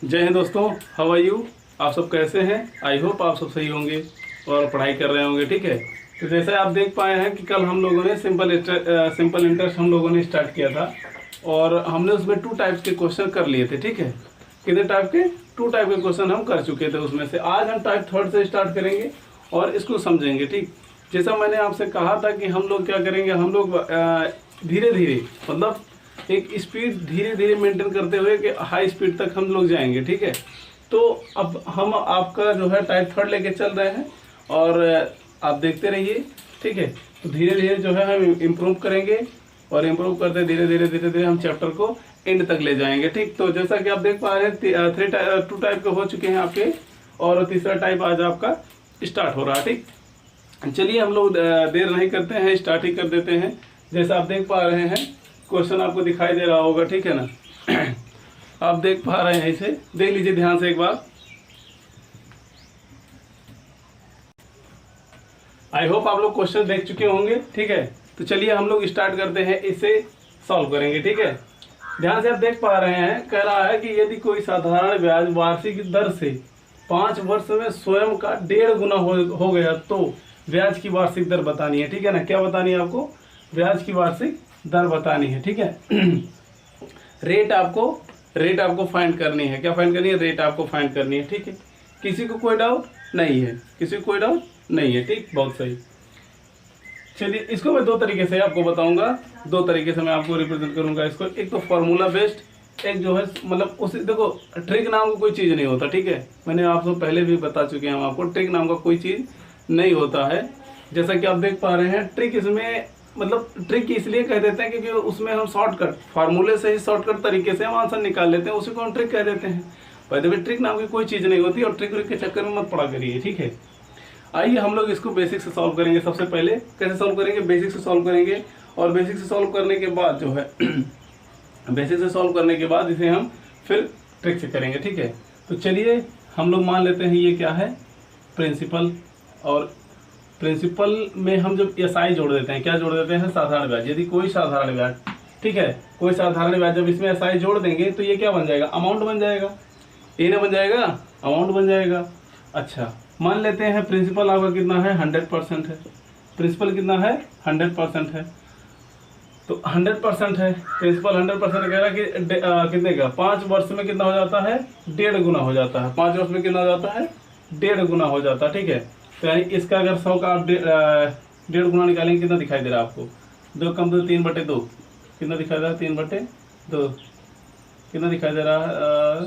जय हिंद दोस्तों, how are you. आप सब कैसे हैं? आई होप आप सब सही होंगे और पढ़ाई कर रहे होंगे। ठीक है, तो जैसे आप देख पाए हैं कि कल हम लोगों ने सिंपल इंटरेस्ट हम लोगों ने स्टार्ट किया था और हमने उसमें 2 टाइप्स के क्वेश्चन कर लिए थे। ठीक है, कितने टाइप के? 2 टाइप के क्वेश्चन हम कर चुके थे। उसमें से आज हम टाइप 3 से स्टार्ट करेंगे और इसको समझेंगे। ठीक, जैसा मैंने आपसे कहा था कि हम लोग क्या करेंगे, हम लोग धीरे धीरे मतलब एक स्पीड धीरे धीरे मेंटेन करते हुए कि हाई स्पीड तक हम लोग जाएंगे। ठीक है, तो अब हम आपका जो है टाइप 3 लेके चल रहे हैं और आप देखते रहिए। ठीक है, तो धीरे धीरे जो है हम इम्प्रूव करेंगे और इम्प्रूव करते धीरे धीरे हम चैप्टर को एंड तक ले जाएंगे। ठीक, तो जैसा कि आप देख पा रहे हैं 2 टाइप के हो चुके हैं आपके और तीसरा टाइप आज आपका स्टार्ट हो रहा है। ठीक, चलिए हम लोग देर नहीं करते हैं, स्टार्ट ही कर देते हैं। जैसा आप देख पा रहे हैं क्वेश्चन आपको दिखाई दे रहा होगा। ठीक है ना आप देख पा रहे हैं, इसे देख लीजिए ध्यान से एक बार। आई होप आप लोग क्वेश्चन देख चुके होंगे। ठीक है, तो चलिए हम लोग स्टार्ट करते हैं, इसे सॉल्व करेंगे। ठीक है, ध्यान से आप देख पा रहे हैं, कह रहा है कि यदि कोई साधारण ब्याज वार्षिक दर से 5 वर्ष में स्वयं का 1.5 गुना हो गया तो ब्याज की वार्षिक दर बतानी है। ठीक है ना, क्या बतानी है आपको? ब्याज की वार्षिक दर बतानी है। ठीक है रेट आपको फाइंड करनी है। क्या फाइंड करनी है? रेट आपको फाइंड करनी है। ठीक है, किसी को कोई डाउट नहीं है? किसी को कोई डाउट नहीं है? ठीक, बहुत सही। चलिए इसको मैं 2 तरीके से आपको बताऊंगा, 2 तरीके से मैं आपको रिप्रेजेंट करूंगा इसको। एक तो फॉर्मूला बेस्ड, एक जो है मतलब उस देखो ट्रिक नाम का कोई चीज़ नहीं होता। ठीक है, मैंने आपको पहले भी बता चुके हैं, आपको ट्रिक नाम का कोई चीज़ नहीं होता है। जैसा कि आप देख पा रहे हैं, ट्रिक इसमें मतलब ट्रिक इसलिए कह देते हैं क्योंकि उसमें हम शॉर्टकट फार्मूले से ही शॉर्टकट तरीके से हम आंसर निकाल लेते हैं, उसी को हम ट्रिक कह देते हैं। पहले भी ट्रिक नाम की कोई चीज़ नहीं होती और ट्रिक के चक्कर में मत पड़ा करिए। ठीक है, आइए हम लोग इसको बेसिक से सॉल्व करेंगे। सबसे पहले कैसे सॉल्व करेंगे? बेसिक से सॉल्व करेंगे और बेसिक से सॉल्व करने के बाद जो है बेसिक से सॉल्व करने के बाद इसे हम फिर ट्रिक से करेंगे। ठीक है, तो चलिए हम लोग मान लेते हैं ये क्या है, प्रिंसिपल। और प्रिंसिपल में हम जब एसआई जोड़ देते हैं, क्या जोड़ देते हैं? साधारण ब्याज। यदि कोई साधारण ब्याज, ठीक है, कोई साधारण ब्याज जब इसमें एसआई जोड़ देंगे तो ये क्या बन जाएगा? अमाउंट बन जाएगा। ये ना बन जाएगा, अमाउंट बन जाएगा। अच्छा, मान लेते हैं प्रिंसिपल आपका कितना है? 100% है। प्रिंसिपल कितना है? 100% है। तो 100% है प्रिंसिपल, 100% कह रहा है कि कितने का? 5 वर्ष में कितना हो जाता है? 1.5 गुना हो जाता है। 5 वर्ष में कितना हो जाता है? 1.5 गुना हो जाता है। ठीक है, तो यानी इसका अगर 100 का आप 1.5 गुना निकालेंगे, कितना दिखाई दे रहा है आपको? 2 कम 2 3/2 कितना दिखाई दे रहा है? 3/2 कितना दिखाई दे रहा है?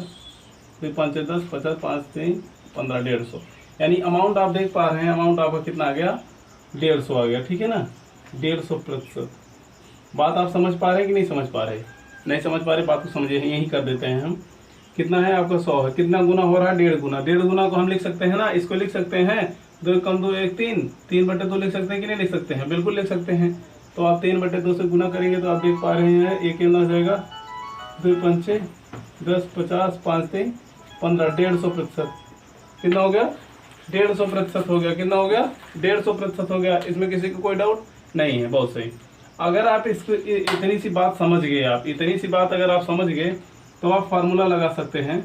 2 5 10 50 5 3 15 150। यानी अमाउंट आप देख पा रहे हैं, अमाउंट आपका कितना आ गया? 150 आ गया। ठीक है ना, 150%। बात आप समझ पा रहे हैं कि नहीं समझ पा रहे? नहीं समझ पा रहे बात को समझिए, यही कर देते हैं हम। कितना है आपका? 100 है। कितना गुना हो रहा है? 1.5 गुना। 1.5 गुना को हम लिख सकते हैं ना, इसको लिख सकते हैं 2 कम 2 1 3 3/2 लिख सकते हैं कि नहीं लिख सकते हैं? बिल्कुल लिख सकते हैं। तो आप 3/2 से गुना करेंगे तो आप देख पा रहे हैं ये कितना हो जाएगा? 2 5 10 50 5 3 15 150%। कितना हो गया? 150% हो गया। कितना हो गया? 150% हो गया। इसमें किसी को कोई डाउट नहीं है? बहुत सही। अगर आप इसको इतनी सी बात समझ गए, आप इतनी सी बात अगर आप समझ गए तो आप फार्मूला लगा सकते हैं।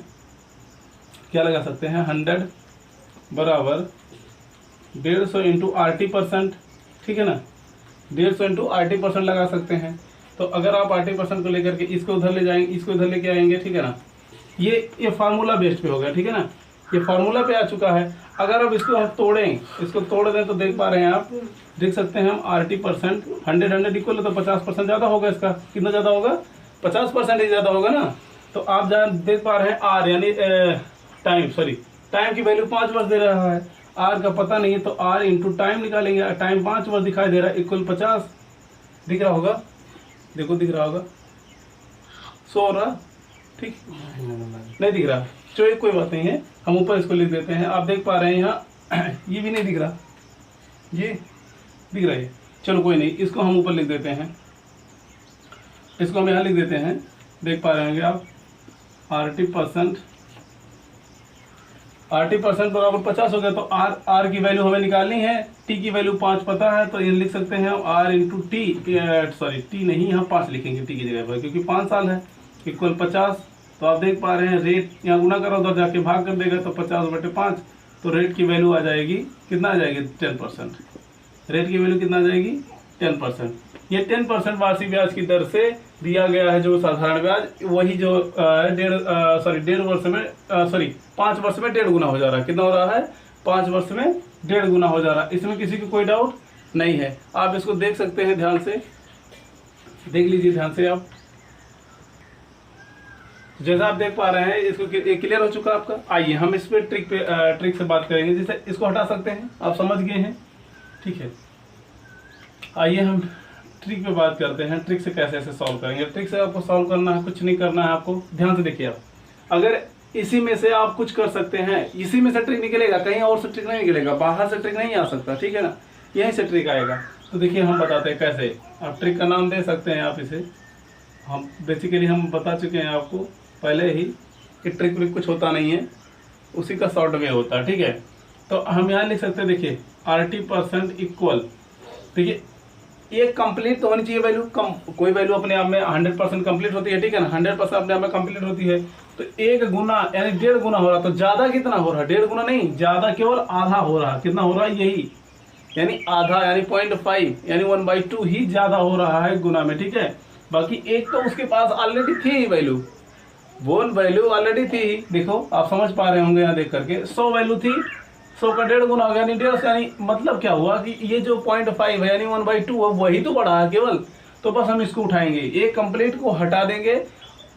क्या लगा सकते हैं? 100 बराबर 150 इंटू RT%। ठीक है ना, 150 इंटू RT% लगा सकते हैं। तो अगर आप RT% को लेकर के इसको उधर ले जाएंगे, इसको इधर लेके आएंगे। ठीक है ना, ये फार्मूला बेस्ड पे हो गया। ठीक है ना, ये फार्मूला पे आ चुका है। अगर अब इसको हम तोड़ें, इसको तोड़ दें तो देख पा रहे हैं आप, देख सकते हैं हम RT% 100 इक्वल है तो 50% ज़्यादा होगा। इसका कितना ज़्यादा होगा? 50% ही ज़्यादा होगा ना। तो आप देख पा रहे हैं R यानी टाइम की वैल्यू 5 वर्ष दे रहा है। R का पता नहीं है तो R इंटू टाइम निकालेंगे। टाइम 5 वर्ष दिखाई दे रहा है, इक्वल 50 दिख रहा होगा। देखो दिख रहा होगा, 100 हो रहा। ठीक, नहीं दिख रहा, चलिए कोई बात नहीं है, हम ऊपर इसको लिख देते हैं। आप देख पा रहे हैं यहाँ ये भी नहीं दिख रहा, ये दिख रहा है। चलो कोई नहीं, इसको हम ऊपर लिख देते हैं, इसको हम यहाँ लिख देते हैं। देख पा रहे होंगे आप RT% बराबर 50 हो गया। तो R की वैल्यू हमें निकालनी है, T की वैल्यू 5 पता है तो ये लिख सकते हैं हम R into T, sorry T नहीं, यहाँ 5 लिखेंगे T की जगह पर, क्योंकि 5 साल है, इक्वल 50 तो आप देख पा रहे हैं रेट यहाँ गुना करो, उधर जाके भाग कर देगा तो 50/5, तो रेट की वैल्यू आ जाएगी, कितना आ जाएगी 10%। रेट की वैल्यू कितना आ जाएगी 10%। ये 10% वार्षिक ब्याज की दर से दिया गया है जो साधारण ब्याज, वही जो 5 वर्ष में 1.5 गुना हो जा रहा है। कितना हो रहा है 5 वर्ष में 1.5 गुना हो जा रहा है। इसमें किसी को कोई डाउट नहीं है, आप इसको देख सकते हैं, ध्यान से देख लीजिए, ध्यान से आप जैसा आप देख पा रहे हैं इसको क्लियर हो चुका आपका। आइए हम इस पे ट्रिक से बात करेंगे, जैसे इसको हटा सकते हैं, आप समझ गए हैं, ठीक है। आइए हम ट्रिक पे बात करते हैं, ट्रिक से कैसे ऐसे सॉल्व करेंगे। ट्रिक से आपको सॉल्व करना है, कुछ नहीं करना है आपको, ध्यान से देखिए। आप अगर इसी में से आप कुछ कर सकते हैं, इसी में से ट्रिक निकलेगा, कहीं और से ट्रिक नहीं निकलेगा, बाहर से ट्रिक नहीं आ सकता, ठीक है ना, यहीं से ट्रिक आएगा। तो देखिए हम बताते हैं कैसे। आप ट्रिक का नाम दे सकते हैं आप इसे, हम बेसिकली हम बता चुके हैं आपको पहले ही कि ट्रिक में कुछ होता नहीं है, उसी का शॉर्ट वे होता है, ठीक है। तो हम यहाँ लिख सकते हैं, देखिए RT% इक्वल, देखिए ये कंप्लीट तो होनी चाहिए वैल्यू, कोई वैल्यू अपने आप में 100% कंप्लीट होती है, ठीक है ना, 100% अपने आप में कंप्लीट होती है। तो 1 गुना यानी 1.5 गुना हो रहा, तो ज्यादा कितना हो रहा है, 1.5 गुना नहीं, ज्यादा केवल आधा हो रहा, कितना हो रहा है यही, यानी आधा, यानी 0.5 यानी 1/2 ही ज्यादा हो रहा है गुना में, ठीक है। बाकी एक तो उसके पास ऑलरेडी थी ही वैल्यू, वो वैल्यू ऑलरेडी थी, देखो आप समझ पा रहे होंगे यहाँ देख करके, 100 वैल्यू थी, 100 का 1.5 गुना हो गया, यानी 1.5, यानी मतलब क्या हुआ कि ये जो 0.5 है यानी 1/2 है, वही तो बढ़ा है केवल। तो बस हम इसको उठाएंगे, एक कंप्लीट को हटा देंगे,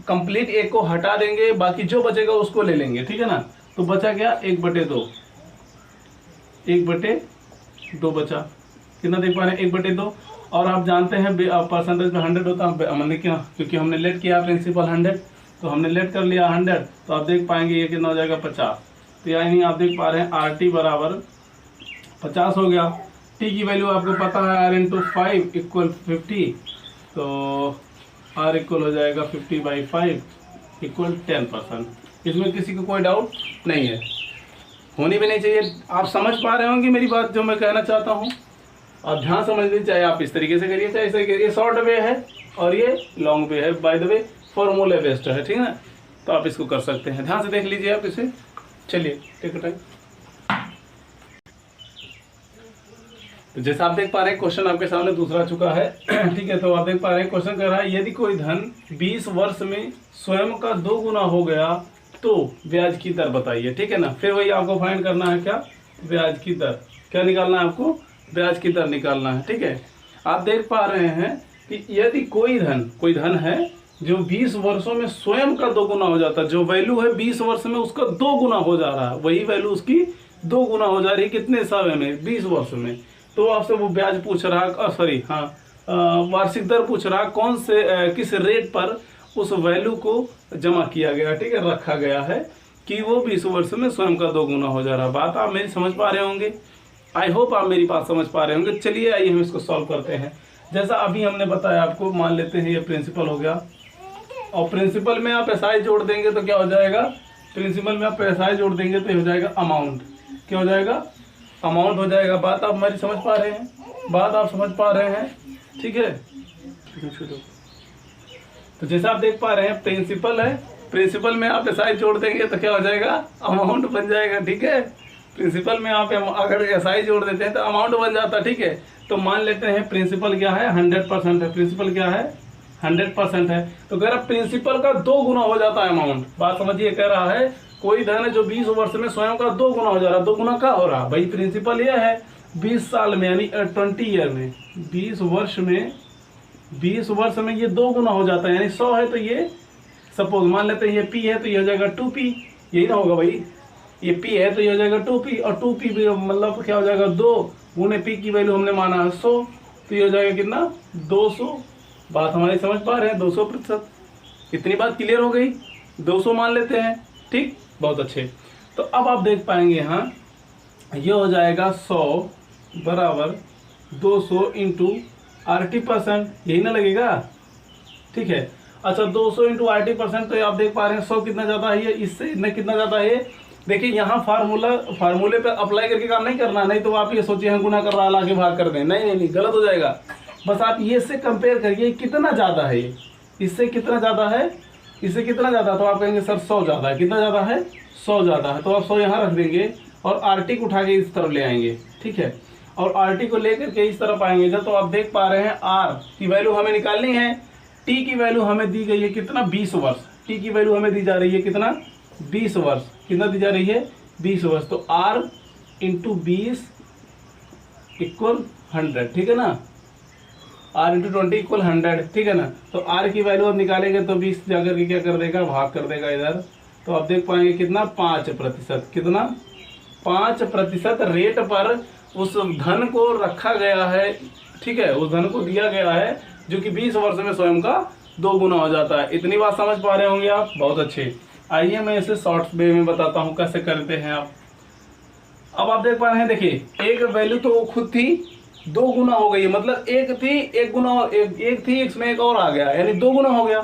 कंप्लीट एक को हटा देंगे, बाकी जो बचेगा उसको ले लेंगे, ठीक है ना। तो बचा क्या 1/2, 1/2 बचा, कितना देख पा रहे हैं 1/2। और आप जानते हैं परसेंटेज में 100 होता है, हमने क्या, क्योंकि हमने लेट किया प्रिंसिपल 100, तो हमने लेट कर लिया 100, तो आप देख पाएंगे ये कितना हो जाएगा 50। तो यानी आप देख पा रहे हैं RT बराबर 50 हो गया। T की वैल्यू आपको पता है R × 5 इक्वल 50, तो R इक्वल हो जाएगा 50/5 इक्वल 10%। इसमें किसी को कोई डाउट नहीं है, होनी भी नहीं चाहिए। आप समझ पा रहे होंगे मेरी बात जो मैं कहना चाहता हूँ, आप ध्यान समझ लीजिए, चाहे आप इस तरीके से करिए चाहे इस तरीके से। ये शॉर्ट वे है और ये लॉन्ग वे है, by the way formula based है, ठीक है ना। तो आप इसको कर सकते हैं, ध्यान से देख लीजिए आप इसे। चलिए टेक टाइम। तो जैसा आप देख पा रहे हैं क्वेश्चन आपके सामने दूसरा चुका है, ठीक है। तो आप देख पा रहे हैं क्वेश्चन कह रहा है यदि कोई धन 20 वर्ष में स्वयं का 2 गुना हो गया तो ब्याज की दर बताइए, ठीक है ना। फिर वही आपको फाइंड करना है, क्या ब्याज की दर, क्या निकालना है आपको, ब्याज की दर निकालना है, ठीक है। आप देख पा रहे हैं कि यदि कोई धन है जो 20 वर्षों में स्वयं का 2 गुना हो जाता है, जो वैल्यू है 20 वर्ष में उसका 2 गुना हो जा रहा है, वही वैल्यू उसकी 2 गुना हो जा रही है, कितने समय में 20 वर्ष में। तो आपसे वो ब्याज पूछ रहा, वार्षिक दर पूछ रहा, कौन से किस रेट पर उस वैल्यू को जमा किया गया, ठीक है, रखा गया है कि वो 20 वर्ष में स्वयं का 2 गुना हो जा रहा है। बात आप मेरी समझ पा रहे होंगे, आई होप आप मेरी बात समझ पा रहे होंगे। चलिए आइए हम इसको सॉल्व करते हैं। जैसा अभी हमने बताया आपको, मान लेते हैं ये प्रिंसिपल हो गया, और प्रिंसिपल में आप SI जोड़ देंगे तो क्या हो जाएगा, प्रिंसिपल में आप SI जोड़ देंगे तो हो जाएगा अमाउंट, क्या हो जाएगा अमाउंट हो जाएगा। बात आप हमारी समझ पा रहे हैं, बात आप समझ पा रहे हैं, ठीक है। तो जैसा आप देख पा रहे हैं प्रिंसिपल है, प्रिंसिपल में आप SI जोड़ देंगे तो क्या हो जाएगा अमाउंट बन जाएगा, ठीक है। प्रिंसिपल में आप अगर SI जोड़ देते हैं तो अमाउंट बन जाता है, ठीक है। तो मान लेते हैं प्रिंसिपल क्या है 100% है, प्रिंसिपल क्या है 100% है। तो कह रहा प्रिंसिपल का 2 गुना हो जाता है अमाउंट। बात समझिए, कह रहा है कोई धन है जो 20 वर्ष में स्वयं का 2 गुना हो जा रहा है। 2 गुना क्या हो रहा भाई, प्रिंसिपल यह है 20 साल में यानी 20 ईयर में, 20 वर्ष में ये 2 गुना हो जाता है, यानी 100 है तो ये सपोज मान लेते हैं ये P है तो ये हो जाएगा 2P, यही ना होगा भाई, ये P है तो ये हो जाएगा 2P, और 2P भी मतलब क्या हो जाएगा 2 गुने P की वैल्यू हमने माना है 100, तो ये हो जाएगा कितना 200। बात हमारी समझ पा रहे हैं, 200%। इतनी बात क्लियर हो गई, 200 मान लेते हैं, ठीक, बहुत अच्छे। तो अब आप देख पाएंगे यहाँ ये हो जाएगा 100 बराबर 200 इंटू RT%, यही ना लगेगा, ठीक है। अच्छा 200 इंटू RT%, तो आप देख पा रहे हैं 100 कितना ज़्यादा है, इससे कितना ज़्यादा है। देखिए यहाँ फार्मूले पे अप्लाई करके काम नहीं करना, नहीं तो आप ये सोचिए हम गुना कर रहा है आगे भाग कर दें, नहीं गलत हो जाएगा। बस आप ये से कंपेयर करिए कितना ज़्यादा है, इससे कितना ज़्यादा है इससे कितना ज़्यादा, तो आप कहेंगे सर 100 ज़्यादा है। कितना ज़्यादा है? 100 ज़्यादा है। तो आप 100 यहाँ रख देंगे और RT को उठा के इस तरफ ले आएंगे, ठीक है। और RT को लेकर के इस तरफ आएंगे जब, तो आप देख पा रहे हैं R की वैल्यू हमें निकालनी है। T की वैल्यू हमें दी गई है कितना? 20 वर्ष। T की वैल्यू हमें दी जा रही है कितना? 20 वर्ष। कितना दी जा रही है? 20 वर्ष। तो R इंटू 20 इक्वल 100, ठीक है ना। R इंटू 20 इक्वल 100, ठीक है ना। तो R की वैल्यू अब निकालेंगे तो 20 जाकर के क्या कर देगा? भाग कर देगा इधर। तो आप देख पाएंगे कितना? 5%। कितना? 5% रेट पर उस धन को रखा गया है, ठीक है। उस धन को दिया गया है जो कि 20 वर्ष में स्वयं का 2 गुना हो जाता है। इतनी बात समझ पा रहे होंगे आप? बहुत अच्छे। आइए मैं इसे शॉर्ट वे में बताता हूँ कैसे करते हैं आप। अब आप देख पा रहे हैं, देखिए एक वैल्यू तो खुद थी, 2 गुना हो गई है। मतलब एक थी, 1 गुना, एक थी, इसमें एक और आ गया, यानी 2 गुना हो गया।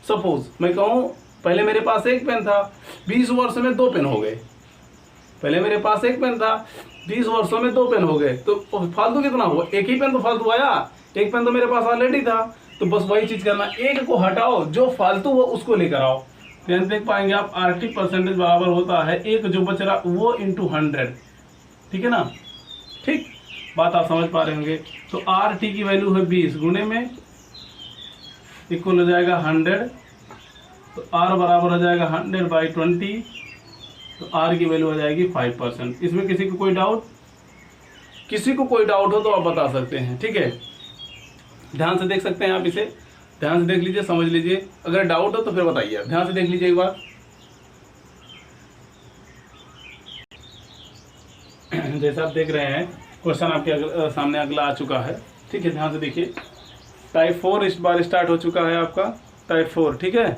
सपोज मैं कहूँ पहले मेरे पास 1 पेन था, 20 वर्ष में 2 पेन हो गए। पहले मेरे पास 1 पेन था, 20 वर्षों में 2 पेन हो गए। तो फालतू कितना हुआ? 1 ही पेन तो फालतू आया। 1 पेन तो मेरे पास ऑलरेडी था। तो बस वही चीज करना, एक को हटाओ, जो फालतू हो उसको लेकर आओ। तो देख पाएंगे आप RT% बराबर होता है एक जो बच रहा वो इंटू 100, ठीक है ना। ठीक बात आप समझ पा रहे होंगे। तो RT की वैल्यू है 20 गुणे में इक्वल हो जाएगा 100। तो R बराबर हो जाएगा 100/20। तो R की वैल्यू हो जाएगी 5%। इसमें किसी को कोई डाउट? किसी को कोई डाउट हो तो आप बता सकते हैं, ठीक है। ध्यान से देख सकते हैं आप, इसे ध्यान से देख लीजिए, समझ लीजिए। अगर डाउट हो तो फिर बताइए। ध्यान से देख लीजिए एक बार। जैसा आप देख रहे हैं क्वेश्चन आपके सामने अगला आ चुका है, ठीक है। ध्यान से देखिए। टाइप 4 इस बार स्टार्ट हो चुका है आपका, टाइप 4, ठीक है।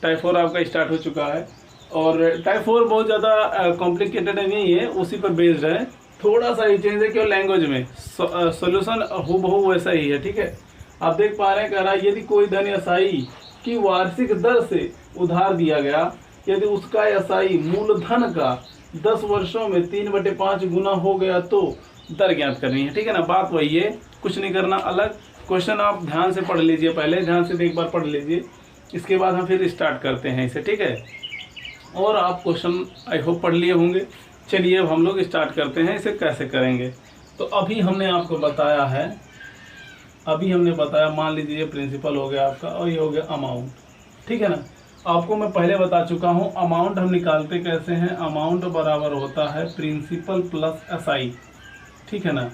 टाइप 4 आपका स्टार्ट हो चुका है और टाइप 4 बहुत ज़्यादा कॉम्प्लिकेटेड नहीं है, उसी पर बेस्ड है। थोड़ा सा ही चेंज है कि लैंग्वेज में सोल्यूशन हूबहू वैसा ही है, ठीक है। आप देख पा रहे हैं, कह रहा है यदि कोई धन एसआई की वार्षिक दर से उधार दिया गया, यदि उसका एसआई मूलधन का 10 वर्षों में 3/5 गुना हो गया तो दर ज्ञात करनी है, ठीक है ना। बात वही है, कुछ नहीं करना अलग। क्वेश्चन आप ध्यान से पढ़ लीजिए, पहले ध्यान से एक बार पढ़ लीजिए, इसके बाद हम फिर स्टार्ट करते हैं इसे, ठीक है। और आप क्वेश्चन आई होप पढ़ लिए होंगे। चलिए अब हम लोग स्टार्ट करते हैं, इसे कैसे करेंगे। तो अभी हमने आपको बताया है, मान लीजिए प्रिंसिपल हो गया आपका और ये हो गया अमाउंट, ठीक है ना। आपको मैं पहले बता चुका हूँ अमाउंट हम निकालते कैसे हैं। अमाउंट बराबर होता है प्रिंसिपल प्लस एसआई, ठीक है ना।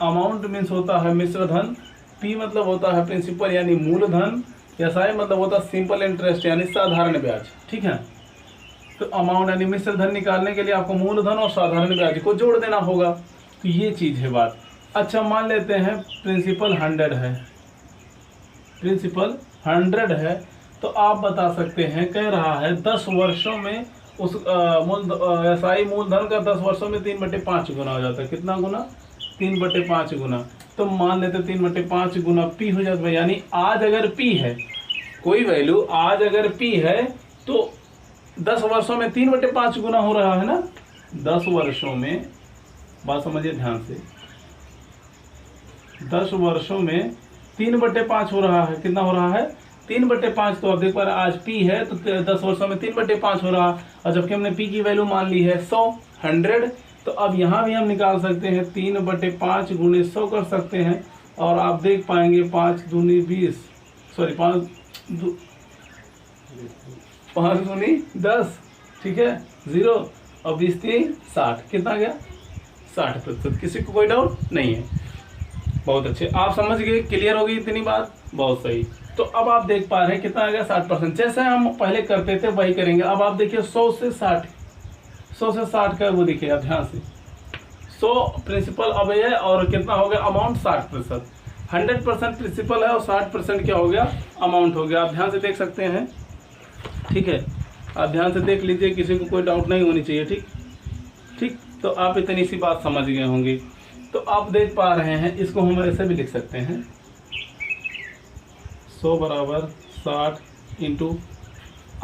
अमाउंट मीन्स होता है मिश्र धन, पी मतलब होता है प्रिंसिपल यानी मूलधन, एसआई मतलब होता है सिंपल इंटरेस्ट यानी साधारण ब्याज, ठीक है। तो अमाउंट यानी मिश्र धन निकालने के लिए आपको मूलधन और साधारण ब्याज को जोड़ देना होगा। तो ये चीज है बात। अच्छा मान लेते हैं प्रिंसिपल 100 है, प्रिंसिपल 100 है। तो आप बता सकते हैं, कह रहा है 10 वर्षों में उस एसआई मूलधन का 10 वर्षों में 3/5 गुना हो जाता है। कितना गुना? 3/5 गुना। तो मान लेते 3/5 गुना पी हो जाता है, यानी आज अगर पी है कोई वैल्यू, आज अगर पी है तो 10 वर्षों में 3/5 गुना हो रहा है ना। 10 वर्षों में, बात समझिए ध्यान से, 10 वर्षों में 3/5 हो रहा है। कितना हो रहा है? 3/5। तो आप देख पा रहे हैं आज पी है तो 10 वर्षों में 3/5 हो रहा। और जबकि हमने पी की वैल्यू मान ली है 100। तो अब यहाँ भी हम निकाल सकते हैं 3/5 गुणे 100 कर सकते हैं। और आप देख पाएंगे 5 दूनी 20, सॉरी 5 दूनी 10, ठीक है, 0 और 20 3 60। कितना गया? 60%। किसी को कोई डाउट नहीं है? बहुत अच्छे, आप समझ गए, क्लियर होगी इतनी बात, बहुत सही। तो अब आप देख पा रहे हैं कितना आ गया? 60%। जैसे हम पहले करते थे वही करेंगे। अब आप देखिए 100 से 60 का वो देखिए ध्यान से, 100 प्रिंसिपल अब है और कितना हो गया अमाउंट? 60%। 100% प्रिंसिपल है और 60% क्या हो गया? अमाउंट हो गया। आप ध्यान से देख सकते हैं, ठीक है। आप ध्यान से देख लीजिए, किसी को कोई डाउट नहीं होनी चाहिए, ठीक ठीक। तो आप इतनी सी बात समझ गए होंगे। तो आप देख पा रहे हैं, इसको हम ऐसे भी लिख सकते हैं 100 बराबर 60 इंटू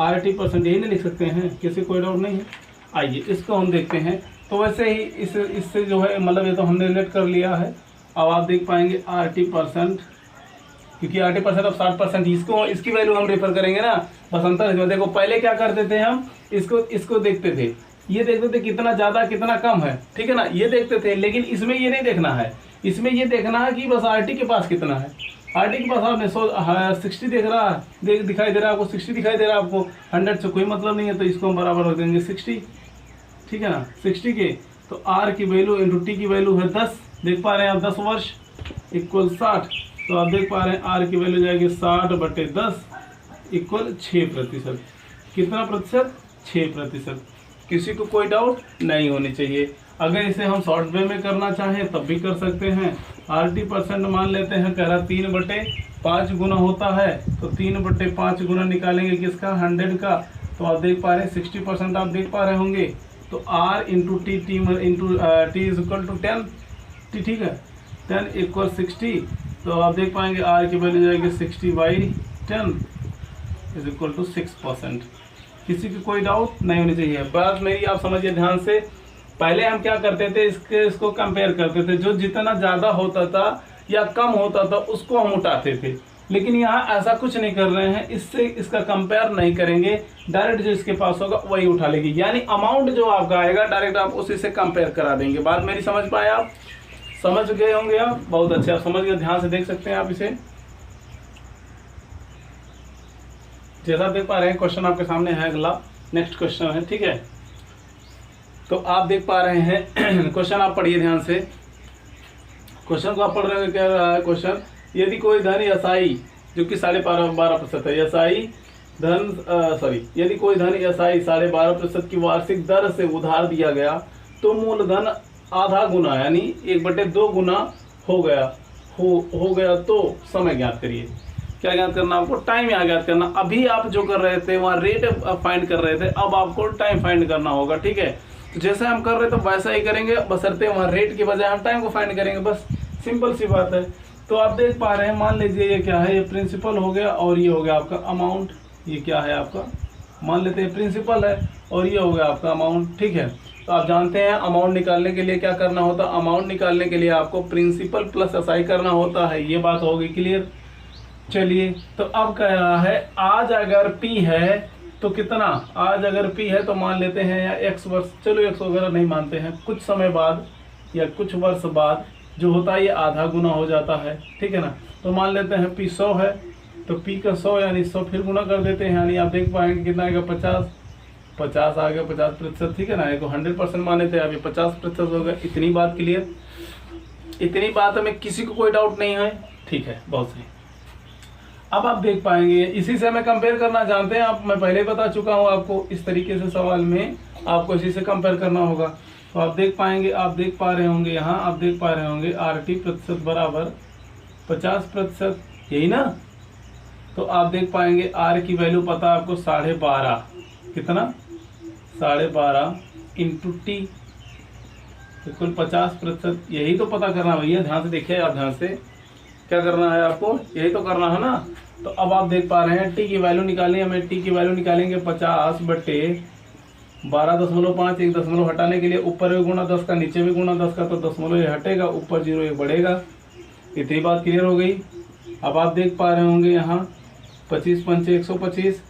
RT%, यही नहीं लिख सकते हैं, किसी कोई डाउट नहीं है। आइए इसको हम देखते हैं। तो वैसे ही इससे जो है मतलब ये तो हमने रिलेट कर लिया है। अब आप देख पाएंगे RT% क्योंकि 80% अब 60% इसको इसकी वैल्यू हम रेफर करेंगे ना, बस अंतर इसमें देखो। पहले क्या करते थे हम, इसको देखते थे, ये देखते थे कितना ज़्यादा कितना कम है, ठीक है ना, ये देखते थे। लेकिन इसमें ये नहीं देखना है, इसमें ये देखना है कि बस RT के पास कितना है। RT के पास आपने 60 देख रहा है, दिखाई दे रहा है आपको, 60 दिखाई दे रहा है आपको, 100 से कोई मतलब नहीं है, तो इसको हम बराबर रख देंगे 60, ठीक है ना। 60 के तो R की वैल्यू इंटू T की वैल्यू है 10, देख पा रहे हैं आप, 10 वर्ष इक्वल 60। तो आप देख पा रहे हैं R की वैल्यू जाएगी 60/10 इक्वल 6%। कितना प्रतिशत? 6%। किसी को कोई डाउट नहीं होनी चाहिए। अगर इसे हम शॉर्ट वे में करना चाहें तब भी कर सकते हैं। RT% मान लेते हैं, कह रहा 3/5 गुना होता है, तो 3/5 गुना निकालेंगे किसका? 100 का। तो आप देख पा रहे हैं 60% आप देख पा रहे होंगे। तो R into T is equal to 10, ठीक है, 10 इक्वल 60। तो आप देख पाएंगे R की वैल्यू जाएगी 60/10 इज इक्वल टू 6%। किसी की कोई डाउट नहीं होनी चाहिए। बात मेरी आप समझिए ध्यान से। पहले हम क्या करते थे, इसको कंपेयर करते थे, जो जितना ज़्यादा होता था या कम होता था उसको हम उठाते थे। लेकिन यहाँ ऐसा कुछ नहीं कर रहे हैं, इससे इसका कंपेयर नहीं करेंगे, डायरेक्ट जो इसके पास होगा वही उठा लेंगे। यानी अमाउंट जो आपका आएगा डायरेक्ट आप उसी से कंपेयर करा देंगे। बात मेरी समझ पाए आप? समझ गए होंगे आप? बहुत अच्छे, आप समझ गए। ध्यान से देख सकते हैं आप इसे। जैसा देख पा रहे हैं क्वेश्चन आपके सामने है, अगला नेक्स्ट क्वेश्चन है, ठीक है। तो आप देख पा रहे हैं क्वेश्चन, आप पढ़िए ध्यान से। क्वेश्चन को आप पढ़ रहे हैं, क्या रहा है क्वेश्चन? यदि कोई धन SI जो कि 12.5% है, यदि कोई धन SI 12.5% की वार्षिक दर से उधार दिया गया तो मूलधन आधा गुना यानी 1/2 गुना हो गया तो समय ज्ञात करिए। क्या ज्ञात करना आपको? टाइम यहाँ ज्ञात करना। अभी आप जो कर रहे थे वहाँ रेट फाइंड कर रहे थे, अब आपको टाइम फाइंड करना होगा, ठीक है। तो जैसे हम कर रहे थे वैसा ही करेंगे, बशर्ते वहाँ रेट की बजाय हम टाइम को फाइंड करेंगे, बस सिंपल सी बात है। तो आप देख पा रहे हैं, मान लीजिए ये क्या है, ये प्रिंसिपल हो गया और ये हो गया आपका अमाउंट। ये क्या है आपका? मान लेते हैं प्रिंसिपल है और ये हो गया आपका अमाउंट, ठीक है। तो आप जानते हैं अमाउंट निकालने के लिए क्या करना होता है? अमाउंट निकालने के लिए आपको प्रिंसिपल प्लस SI करना होता है। ये बात होगी क्लियर? चलिए, तो अब कह रहा है आज अगर P है तो कितना? आज अगर P है तो मान लेते हैं या X वर्ष, चलो X वगैरह नहीं मानते हैं, कुछ समय बाद या कुछ वर्ष बाद जो होता है ये आधा गुना हो जाता है, ठीक है ना। तो मान लेते हैं P 100 है, तो P का 100 यानी 100 फिर गुना कर देते हैं, यानी आप देख पाएंगे कितना आएगा? 50 आ गया, 50%, ठीक है ना। ये तो 100% माने थे, अब ये 50% हो गया। इतनी बात क्लियर? इतनी बात में किसी को कोई डाउट नहीं है? ठीक है, बहुत सही। अब आप देख पाएंगे इसी से हमें कंपेयर करना जानते हैं आप, मैं पहले बता चुका हूँ आपको। इस तरीके से सवाल में आपको इसी से कंपेयर करना होगा। तो आप देख पाएंगे, आप देख पा रहे होंगे यहाँ, आप देख पा रहे होंगे RT% बराबर 50%, यही ना। तो आप देख पाएंगे R की वैल्यू पता है आपको 12.5, कितना? 12.5 इंटू T इक्वल 50%, यही तो पता करना भैया। ध्यान से देखिए आप, ध्यान से क्या करना है आपको, यही तो करना है ना। तो अब आप देख पा रहे हैं T की वैल्यू निकालनी है हमें। T की वैल्यू निकालेंगे 50/12.5, एक दशमलव हटाने के लिए ऊपर भी गुणा 10 का, नीचे भी गुणा 10 का, तो दशमलव ये हटेगा, ऊपर 0 एक बढ़ेगा। इतनी बात क्लियर हो गई। अब आप देख पा रहे होंगे यहाँ 25 पंचे 125,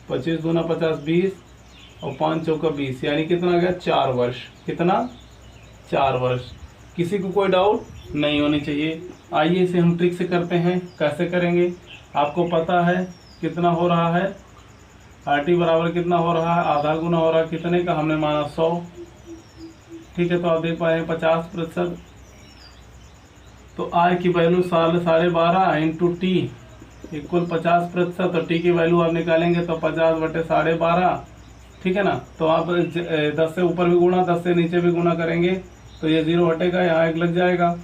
25 दूना 50 20 और 5 चौका 20, यानी कितना आ गया? 4 वर्ष। कितना? 4 वर्ष। किसी को कोई डाउट नहीं होनी चाहिए। आइए इसे हम ट्रिक से करते हैं। कैसे करेंगे? आपको पता है कितना हो रहा है, RT बराबर कितना हो रहा है? आधा गुना हो रहा है, कितने का? हमने माना 100, ठीक है। तो आप देख पाए 50%, तो R की वैल्यू 12.5 इंटू T इक्वल 50%, तो T की वैल्यू आप निकालेंगे तो 50/12.5, ठीक है ना। तो आप 10 से ऊपर भी गुणा, 10 से नीचे भी गुणा करेंगे तो ये 0 हटेगा, यहाँ एक लग जाएगा।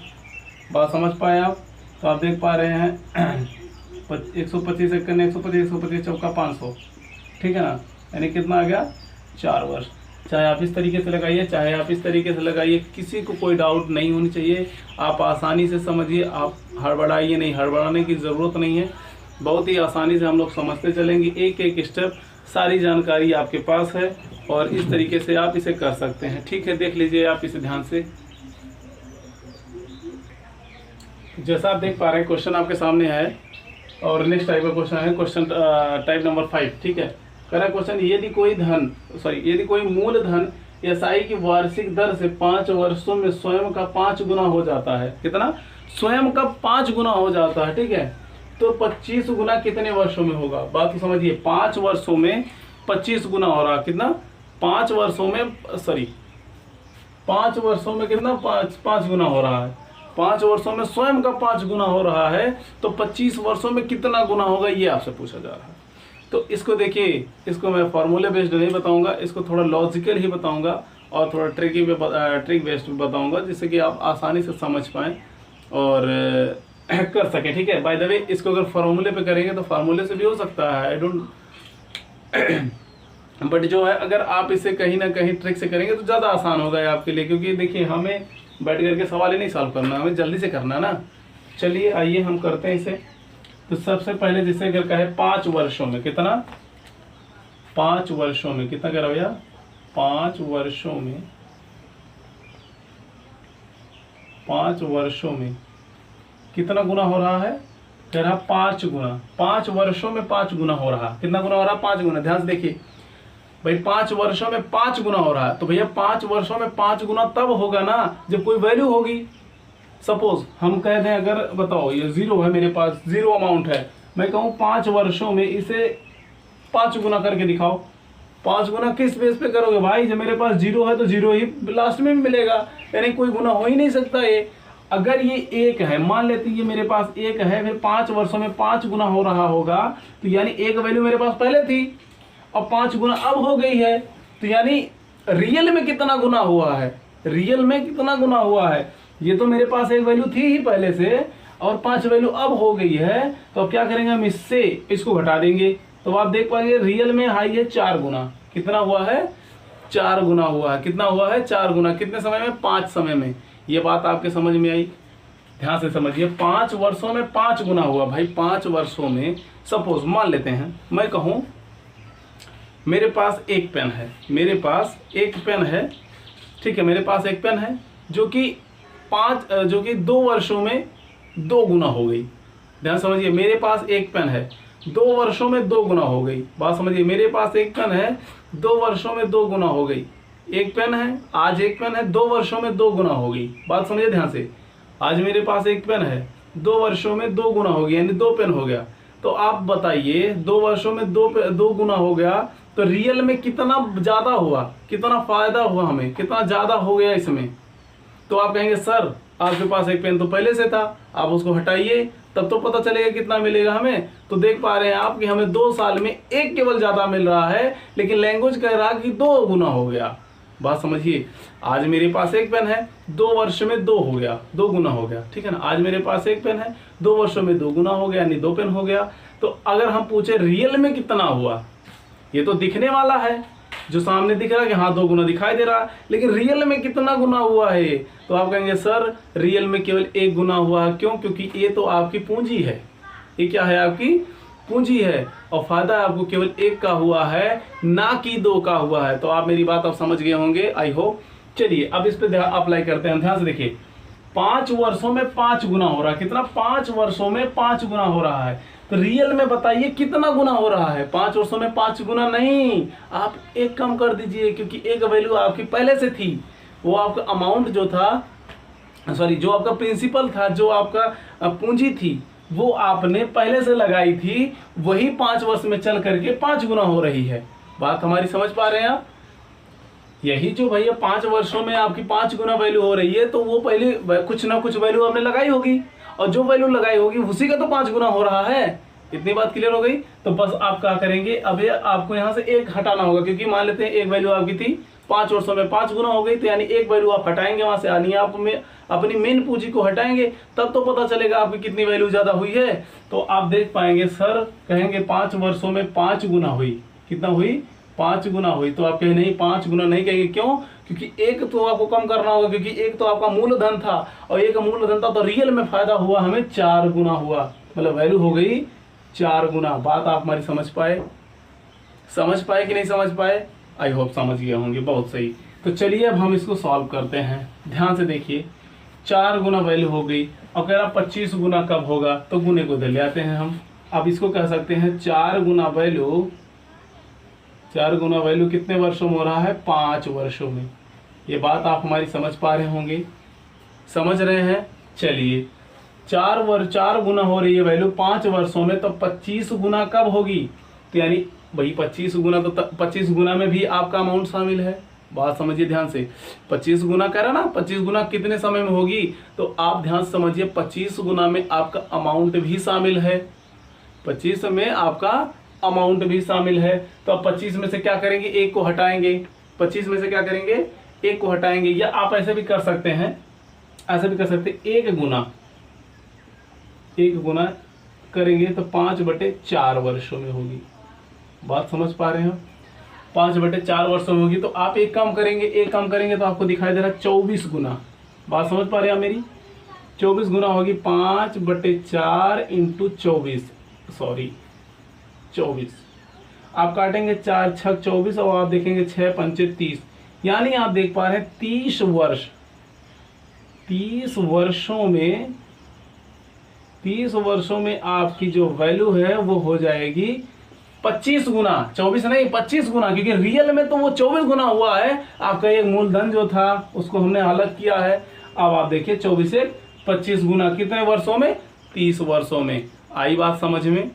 बात समझ पाए आप? तो आप देख पा रहे हैं 125 125 125 चौका 500, ठीक है ना, यानी कितना आ गया? 4 वर्ष। चाहे आप इस तरीके से लगाइए, चाहे आप इस तरीके से लगाइए, किसी को कोई डाउट नहीं होनी चाहिए। आप आसानी से समझिए, आप हड़बड़ाइए नहीं, हड़बड़ाने की ज़रूरत नहीं है। बहुत ही आसानी से हम लोग समझते चलेंगे, एक एक स्टेप, सारी जानकारी आपके पास है और इस तरीके से आप इसे कर सकते हैं, ठीक है। देख लीजिए आप इसे ध्यान से। जैसा आप देख पा रहे हैं क्वेश्चन आपके सामने है, और नेक्स्ट टाइप का क्वेश्चन है क्वेश्चन टाइप नंबर 5, ठीक है। कह रहा क्वेश्चन, यदि कोई मूलधन एसआई की वार्षिक दर से 5 वर्षों में स्वयं का 5 गुना हो जाता है। कितना? स्वयं का 5 गुना हो जाता है, ठीक है। तो 25 गुना कितने वर्षों में होगा? बात तो समझिए, 5 वर्षों में 25 गुना हो रहा। कितना? 5 वर्षों में 5 वर्षों में कितना? 5 गुना हो रहा है। 5 वर्षों में स्वयं का 5 गुना हो रहा है, तो 25 वर्षों में कितना गुना होगा, ये आपसे पूछा जा रहा है। तो इसको देखिए, इसको मैं फॉर्मूले बेस्ड नहीं बताऊंगा, इसको थोड़ा लॉजिकल ही बताऊंगा और थोड़ा ट्रिक बेस्ड बताऊंगा, जिससे कि आप आसानी से समझ पाएँ और कर सकें, ठीक है। बाय द वे, इसको अगर फार्मूले पे करेंगे तो फार्मूले से भी हो सकता है, आई डोंट बट जो है अगर आप इसे कहीं ना कहीं ट्रिक से करेंगे तो ज़्यादा आसान होगा आपके लिए, क्योंकि देखिए हमें बैठ करके सवाल ही नहीं सॉल्व करना, हमें जल्दी से करना ना। चलिए आइए हम करते हैं इसे। तो सबसे पहले जैसे अगर कहे 5 वर्षों में कितना, 5 वर्षों में कितना कह रहा भैया, 5 वर्षों में, 5 वर्षों में कितना गुना हो रहा है? कह रहा 5 गुना। 5 वर्षों में 5 गुना हो रहा। कितना गुना हो रहा? 5 गुना। ध्यान से देखिए भाई, 5 वर्षों में 5 गुना हो रहा है, तो भैया 5 वर्षों में 5 गुना तब होगा ना जब कोई वैल्यू होगी। सपोज हम कह दें, अगर बताओ ये 0 है, मेरे पास 0 अमाउंट है, मैं कहूँ 5 वर्षों में इसे 5 गुना करके दिखाओ। 5 गुना किस बेस पे करोगे भाई? जब मेरे पास 0 है तो 0 ही लास्ट में मिलेगा, यानी कोई गुना हो ही नहीं सकता। ये अगर ये 1 है, मान लेते ये मेरे पास 1 है, फिर 5 वर्षों में 5 गुना हो रहा होगा, तो यानी 1 वैल्यू मेरे पास पहले थी और 5 गुना अब हो गई है, तो यानी रियल में कितना गुना हुआ है? रियल में कितना गुना हुआ है? ये तो मेरे पास 1 वैल्यू थी ही पहले से और 5 वैल्यू अब हो गई है, तो अब क्या करेंगे हम? इससे इसको घटा देंगे, तो आप देख पाएंगे रियल में हाई है 4 गुना। कितना हुआ है? 4 गुना हुआ है। कितना हुआ है? 4 गुना। कितने समय में? 5 समय में। ये बात आपके समझ में आई? ध्यान से समझिए, 5 वर्षों में 5 गुना हुआ भाई। 5 वर्षों में सपोज मान लेते हैं, मैं कहूँ मेरे पास एक पेन है, मेरे पास एक पेन है, ठीक है, मेरे पास एक पेन है जो कि 2 वर्षों में 2 गुना हो गई। ध्यान समझिए, मेरे पास एक पेन है, 2 वर्षों में 2 गुना हो गई। बात समझिए, मेरे पास एक पेन है, 2 वर्षों में 2 गुना हो गई। एक पेन है, आज एक पेन है, 2 वर्षों में 2 गुना हो गई। बात समझिए ध्यान से, आज मेरे पास एक पेन है, 2 वर्षों में 2 गुना हो गया, यानी 2 पेन हो गया। तो आप बताइए 2 वर्षों में 2 गुना हो गया, तो रियल में कितना ज़्यादा हुआ, कितना फ़ायदा हुआ हमें, कितना ज़्यादा हो गया इसमें? तो आप कहेंगे सर आपके पास एक पेन तो पहले से था, आप उसको हटाइए तब तो पता चलेगा कितना मिलेगा हमें। तो देख पा रहे हैं आप कि हमें 2 साल में 1 केवल ज़्यादा मिल रहा है, लेकिन लैंग्वेज कह रहा कि 2 गुना हो गया। बात समझिए, आज मेरे पास एक पेन है, 2 वर्ष में 2 हो गया, 2 गुना हो गया, ठीक है ना। आज मेरे पास एक पेन है, 2 वर्षों में 2 गुना हो गया, यानी 2 पेन हो गया। तो अगर हम पूछे रियल में कितना हुआ, ये तो दिखने वाला है, जो सामने दिख रहा है कि हाँ 2 गुना दिखाई दे रहा है, लेकिन रियल में कितना गुना हुआ है? तो आप कहेंगे सर रियल में केवल 1 गुना हुआ है। क्यों? क्योंकि ये तो आपकी पूंजी है, ये क्या है? आपकी पूंजी है, और फायदा आपको केवल 1 का हुआ है, ना कि 2 का हुआ है। तो आप मेरी बात अब समझ गए होंगे, आई होप। चलिए अब इस पे अप्लाई करते हैं। ध्यान से देखिए, 5 वर्षों में 5 गुना हो रहा है। कितना? 5 वर्षों में 5 गुना हो रहा है। तो रियल में बताइए कितना गुना हो रहा है? 5 वर्षों में 5 गुना नहीं, आप 1 कम कर दीजिए, क्योंकि 1 वैल्यू आपकी पहले से थी। वो आपका अमाउंट जो था, सॉरी, जो आपका प्रिंसिपल था, जो आपका पूंजी थी, वो आपने पहले से लगाई थी, वही 5 वर्ष में चल करके 5 गुना हो रही है। बात हमारी समझ पा रहे हैं आप? यही जो भैया 5 वर्षों में आपकी 5 गुना वैल्यू हो रही है, तो वो पहले कुछ ना कुछ वैल्यू आपने लगाई होगी, और जो वैल्यू लगाई होगी उसी का तो 5 गुना हो रहा है। इतनी बात क्लियर हो गई? तो बस आप क्या करेंगे, अब आपको यहाँ से 1 हटाना होगा, क्योंकि मान लेते हैं 1 वैल्यू आपकी थी, 5 वर्षों में 5 गुना हो गई, तो यानी 1 वैल्यू आप हटाएंगे वहां से, यानी आप अपनी मेन पूंजी को हटाएंगे, तब तो पता चलेगा आपकी कितनी वैल्यू ज्यादा हुई है। तो आप देख पाएंगे सर कहेंगे 5 वर्षों में 5 गुना हुई। कितना हुई? 5 गुना हुई। तो आप कहें नहीं 5 गुना नहीं कहेंगे, क्यों? क्योंकि 1 तो आपको कम करना होगा, क्योंकि 1 तो आपका मूलधन था, और 1 मूलधन था, तो रियल में फायदा हुआ हमें 4 गुना हुआ, मतलब वैल्यू हो गई 4 गुना। बात आप हमारी समझ पाए? समझ पाए कि नहीं समझ पाए? आई होप समझ गए होंगे, बहुत सही। तो चलिए अब हम इसको सॉल्व करते हैं। ध्यान से देखिए, 4 गुना वैल्यू हो गई, और कह रहा 25 गुना कब होगा, तो गुने को इधर ले आते हैं हम। अब इसको कह सकते हैं 4 गुना वैल्यू, 4 गुना वैल्यू कितने वर्षों में हो रहा है? 5 वर्षों में। ये बात आप हमारी समझ पा रहे होंगे, समझ रहे हैं? चलिए 4 गुना हो रही है वैल्यू 5 वर्षों में, तो 25 गुना कब होगी? तो यानी भाई 25 गुना, तो 25 गुना में भी आपका अमाउंट शामिल है। बात समझिए ध्यान से, 25 गुना कह रहा ना, 25 गुना कितने समय में होगी? तो आप ध्यान से समझिए, 25 गुना में आपका अमाउंट भी शामिल है, 25 में आपका अमाउंट भी शामिल है। तो अब 25 में से क्या करेंगे? 1 को हटाएंगे। 25 में से क्या करेंगे? 1 को हटाएंगे। या आप ऐसे भी कर सकते हैं, ऐसे भी कर सकते हैं, 1 गुना करेंगे तो 5/4 वर्षों में होगी। बात समझ पा रहे हो? 5/4 वर्षों में होगी। तो आप एक काम करेंगे तो आपको दिखाई दे रहा है 24 गुना। बात समझ पा रहे हैं आप मेरी? 24 गुना होगी 5/4 इंटू 24, सॉरी 24। आप काटेंगे 4 6 24 और आप देखेंगे 6 पंचे 30, यानी आप देख पा रहे हैं 30 वर्ष। 30 वर्षों में आपकी जो वैल्यू है वो हो जाएगी 25 गुना, 24 नहीं 25 गुना, क्योंकि रियल में तो वो 24 गुना हुआ है। आपका एक मूलधन जो था उसको हमने अलग किया है। अब आप देखिए 24 से 25 गुना कितने वर्षों में? 30 वर्षों में। आई बात समझ में?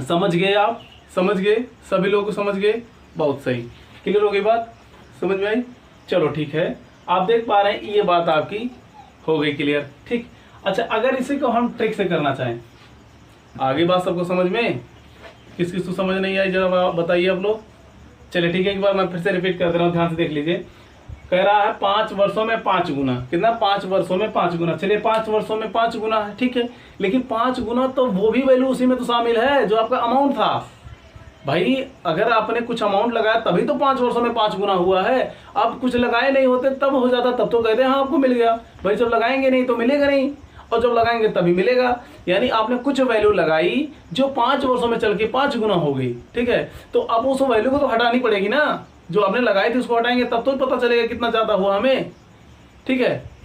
समझ गए आप? समझ गए? सभी लोग समझ गए? बहुत सही, क्लियर हो गई बात? समझ में आई? चलो ठीक है, आप देख पा रहे हैं ये बात आपकी हो गई क्लियर। ठीक, अच्छा अगर इसी को हम ट्रिक से करना चाहें, आगे बात सबको समझ में? किस किस को समझ नहीं आई जरा बताइए आप लोग। चलिए ठीक है, एक बार मैं फिर से रिपीट कर दे रहा हूँ, ध्यान से देख लीजिए। कह रहा है 5 वर्षों में 5 गुना, कितना? 5 वर्षों में 5 गुना। चलिए 5 वर्षों में 5 गुना है, ठीक है, लेकिन 5 गुना तो वो भी वैल्यू उसी में तो शामिल है जो आपका अमाउंट था। भाई अगर आपने कुछ अमाउंट लगाया तभी तो 5 वर्षों में 5 गुना हुआ है। अब कुछ लगाए नहीं होते तब हो जाता, तब तो कहते हैं हाँ आपको मिल गया। भाई जब लगाएंगे नहीं तो मिलेगा नहीं, और जब लगाएंगे तभी मिलेगा। यानी आपने कुछ वैल्यू लगाई जो 5 वर्षों में चल के 5 गुना हो गई, ठीक है, तो अब उस वैल्यू को तो हटानी पड़ेगी ना, जो आपने लगाई थी उसको हटाएंगे तब तो पता चलेगा कितना ज्यादा हुआ हमें, ठीक है।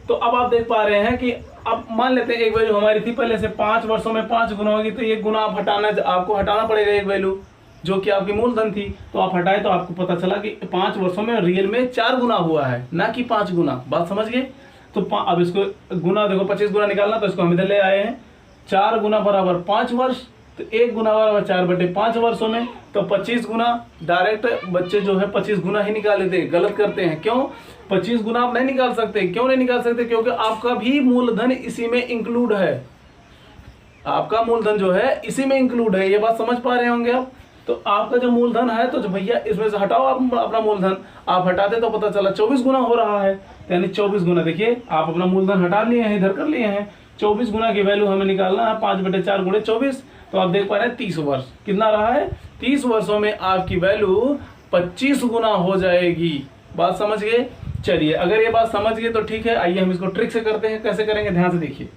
तो अब आप देख पा रहे हैं कि अब मान लेते हैं एक वैल्यू हमारी थी पहले से 5 वर्षों में 5 गुना होगी, तो 1 गुना आप आपको हटाना पड़ेगा एक वैल्यू जो कि आपकी मूलधन थी। तो आप हटाए तो आपको पता चला कि 5 वर्षों में रियल में 4 गुना हुआ है, ना कि 5 गुना। बात समझ गए? तो अब इसको गुना देखो, 25 गुना निकालना, तो इसको हम इधर ले आए हैं। 4 गुना बराबर 5 वर्ष, तो 1 गुना बराबर 4/5 वर्षों में। तो 25 गुना डायरेक्ट बच्चे जो है 25 गुना ही निकाल लेते हैं, गलत करते हैं। क्यों 25 गुना आप नहीं निकाल सकते? क्यों नहीं निकाल सकते? क्योंकि आपका भी मूलधन इसी में इंक्लूड है, आपका मूलधन जो है इसी में इंक्लूड है। ये बात समझ पा रहे होंगे आप? तो आपका जो मूलधन है, तो भैया इसमें से हटाओ आप अपना मूलधन। आप हटाते तो पता चला 24 गुना हो रहा है, यानी 24 गुना। देखिए आप अपना मूलधन हटा लिए हैं, इधर कर लिए हैं। 24 गुना की वैल्यू हमें निकालना है, 5/4 गुणे 24। तो आप देख पा रहे हैं 30 वर्ष कितना रहा है? 30 वर्षों में आपकी वैल्यू 25 गुना हो जाएगी। बात समझ गए? चलिए अगर ये बात समझ गए तो ठीक है, आइए हम इसको ट्रिक से करते हैं। कैसे करेंगे? ध्यान से देखिए,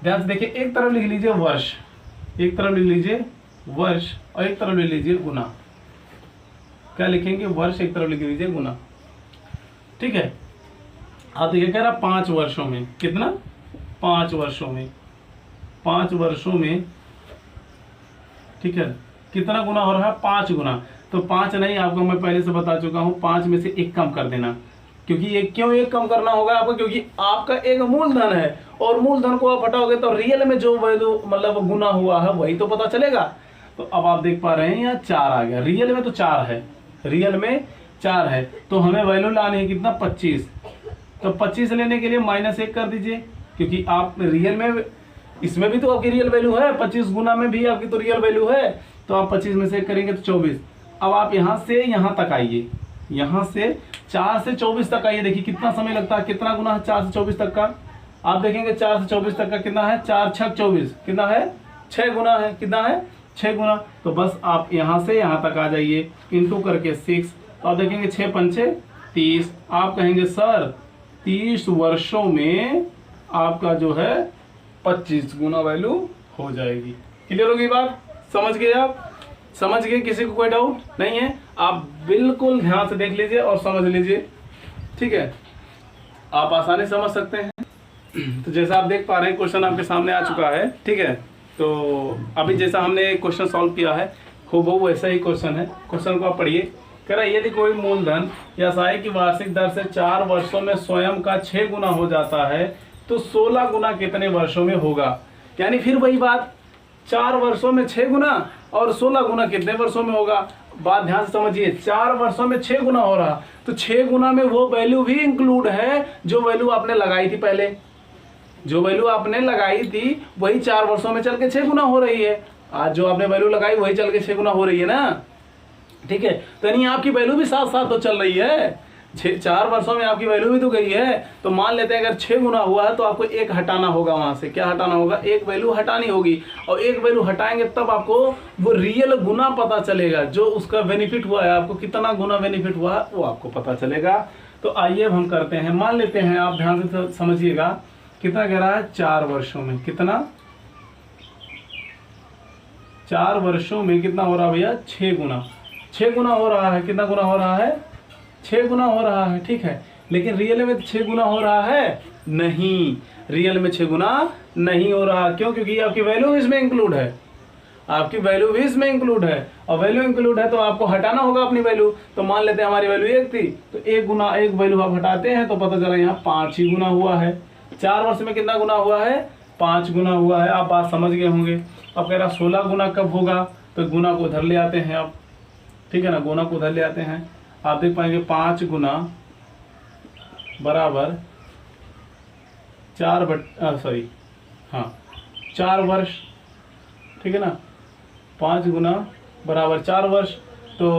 ध्यान से देखिए। एक तरफ लिख लीजिए वर्ष, एक तरफ लिख लीजिए वर्ष, और एक तरफ लिख लीजिए गुना। क्या लिखेंगे? वर्ष, एक तरफ लिख लीजिए गुना, ठीक है। आप देखिए कह रहा 5 वर्षों में, कितना? 5 वर्षों में, 5 वर्षों में, ठीक है, कितना गुना हो रहा है? 5 गुना। तो 5 नहीं, आपको मैं पहले से बता चुका हूं, 5 में से 1 कम कर देना। क्योंकि ये क्यों 1 कम करना होगा आपको? क्योंकि आपका एक मूलधन है, और मूलधन को आप हटाओगे तो रियल में जो वैल्यू मतलब गुना हुआ है वही तो पता चलेगा। तो अब आप देख पा रहे हैं यहाँ 4 आ गया, रियल में तो 4 है, रियल में 4 है। तो हमें वैल्यू लानी है कितना? 25। तो 25 लेने के लिए -1 कर दीजिए, क्योंकि आप रियल में, इसमें भी तो आपकी रियल वैल्यू है, 25 गुना में भी आपकी तो रियल वैल्यू है। तो आप 25 में से 1 करेंगे तो 24। अब आप यहाँ से यहाँ तक आइए, यहाँ से 4 से 24 तक आइए। देखिए कितना समय लगता है, कितना गुना है 4 से 24 तक का? आप देखेंगे 4 से 24 तक का कितना है? 4 6 24 कितना है? 6 गुना है। कितना है? 6 गुना। तो बस आप यहाँ से यहाँ तक आ जाइए, इंटू करके 6। तो आप देखेंगे 6 पंचे 30। आप कहेंगे सर 30 वर्षों में आपका जो है 25 गुना वैल्यू हो जाएगी। क्लियर होगी बात? समझ गए आप? समझ गए? किसी को कोई डाउट नहीं है? आप बिल्कुल ध्यान से देख लीजिए और समझ लीजिए, ठीक है। आप आसानी समझ सकते हैं। तो जैसा आप देख पा रहे हैं क्वेश्चन आपके सामने आ चुका है, ठीक है। तो अभी जैसा हमने क्वेश्चन सॉल्व किया है हूबहू वैसा ही क्वेश्चन है। क्वेश्चन को आप पढ़िए। कह रहा है यदि कोई मूलधन या सहाय की वार्षिक दर से 4 वर्षों में स्वयं का 6 गुना हो जाता है तो 16 गुना कितने वर्षों में होगा। यानी फिर वही बात, 4 वर्षों में 6 गुना और 16 गुना कितने वर्षों में होगा। बात ध्यान से समझिए, 4 वर्षों में 6 गुना हो रहा तो 6 गुना में वो वैल्यू भी इंक्लूड है जो वैल्यू आपने लगाई थी पहले। जो वैल्यू आपने लगाई थी वही 4 वर्षों में चल के 6 गुना हो रही है। आज जो आपने वैल्यू लगाई वही चल के 6 गुना हो रही है ना, ठीक है। तो यानी आपकी वैल्यू भी साथ साथ तो चल रही है। 4 वर्षों में आपकी वैल्यू भी तो गई है। तो मान लेते हैं अगर 6 गुना हुआ है तो आपको 1 हटाना होगा वहां से। क्या हटाना होगा? 1 वैल्यू हटानी होगी। और 1 वैल्यू हटाएंगे तब आपको वो रियल गुना पता चलेगा, जो उसका बेनिफिट हुआ है, आपको कितना गुना बेनिफिट हुआ है वो आपको पता चलेगा। तो आइए अब हम करते हैं। मान लेते हैं, आप ध्यान से समझिएगा, कितना कह रहा है 4 वर्षों में। कितना? 4 वर्षों में कितना हो रहा है भैया? 6 गुना। 6 गुना हो रहा है। कितना गुना हो रहा है? 6 गुना हो रहा है, ठीक है। लेकिन रियल में 6 गुना हो रहा है? नहीं, रियल में 6 गुना नहीं हो रहा। क्यों? क्योंकि आपकी वैल्यू इसमें इंक्लूड है। आपकी वैल्यू भी इसमें इंक्लूड है और वैल्यू इंक्लूड है तो आपको हटाना होगा अपनी वैल्यू। तो मान लेते हैं हमारी वैल्यू 1 थी तो 1 गुना 1 वैल्यू आप हटाते हैं तो पता चला यहाँ 5 ही गुना हुआ है। 4 वर्ष में कितना गुना हुआ है? 5 गुना हुआ है। आप बात समझ गए होंगे। अब कह रहा 16 गुना कब होगा? तो गुना को उधर ले आते हैं आप, ठीक है ना। गुना को उधर ले आते हैं, आप देख पाएंगे 5 गुना बराबर 4 वर्ष, ठीक है ना। 5 गुना बराबर 4 वर्ष। तो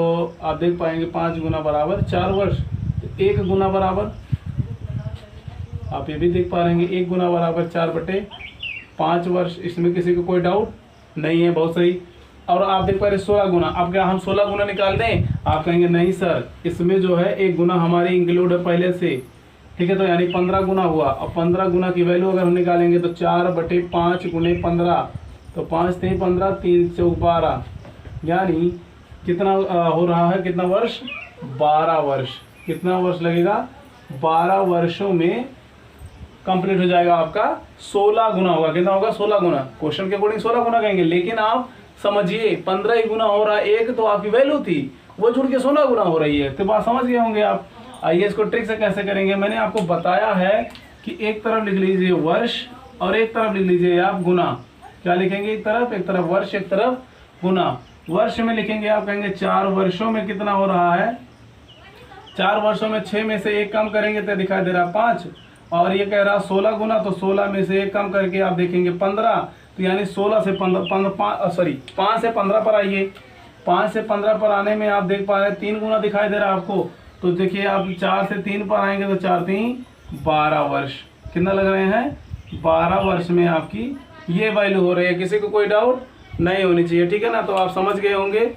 आप देख पाएंगे 5 गुना बराबर 4 वर्ष। तो 1 गुना बराबर, आप ये भी देख पा रहे हैं 1 गुना बराबर 4/5 वर्ष। इसमें किसी को कोई डाउट नहीं है? बहुत सही। और आप देख पा रहे 16 गुना। अब क्या हम 16 गुना निकाल दें? आप कहेंगे नहीं सर, इसमें जो है 1 गुना हमारी इंक्लूड है पहले से, ठीक है। तो यानी 15 गुना हुआ। अब 15 गुना की वैल्यू अगर हम निकालेंगे तो 4/5 गुने 15, तो 5 3 15, 3 4 12, यानी कितना हो रहा है? कितना वर्ष? 12 वर्ष। कितना वर्ष लगेगा? 12 वर्षों में कंप्लीट हो जाएगा आपका। 16 गुना होगा। कितना होगा? 16 गुना। क्वेश्चन के अकॉर्डिंग 16 गुना कहेंगे, लेकिन आप समझिए 15 ही गुना हो रहा है। 1 तो आपकी वैल्यू थी वो जुड़ के 16 गुना हो रही है। तो बात समझ गए होंगे आप। आइए इसको ट्रिक से कैसे करेंगे। मैंने आपको बताया है कि एक तरफ लिख लीजिए वर्ष और एक तरफ लिख लीजिए आप गुना। क्या लिखेंगे? एक तरफ वर्ष, एक तरफ गुना। वर्ष में लिखेंगे, आप कहेंगे 4 वर्षों में कितना हो रहा है? 4 वर्षों में 6 में से 1 कम करेंगे तो दिखाई दे रहा 5। और ये कह रहा 16 गुना, तो 16 में से 1 कम करके आप देखेंगे 15। तो यानी 16 से 5 से 15 पर आइए। 5 से 15 पर आने में आप देख पा रहे हैं 3 गुना दिखाई दे रहा है आपको। तो देखिए आप 4 से 3 पर आएंगे तो 4 3 12 वर्ष। कितना लग रहे हैं? 12 वर्ष में आपकी ये वैल्यू हो रही है। किसी को कोई डाउट नहीं होनी चाहिए, ठीक है ना। तो आप समझ गए होंगे।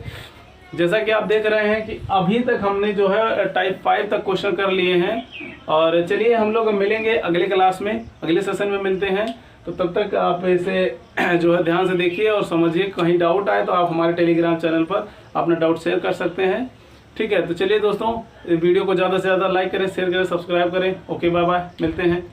जैसा कि आप देख रहे हैं कि अभी तक हमने जो है टाइप 5 तक क्वेश्चन कर लिए हैं। और चलिए हम लोग मिलेंगे अगले क्लास में, अगले सेशन में मिलते हैं। तो तब तक आप इसे जो है ध्यान से देखिए और समझिए। कहीं डाउट आए तो आप हमारे टेलीग्राम चैनल पर अपना डाउट शेयर कर सकते हैं, ठीक है। तो चलिए दोस्तों, वीडियो को ज़्यादा से ज़्यादा लाइक करें, शेयर करें, सब्सक्राइब करें। ओके, बाय बाय, मिलते हैं।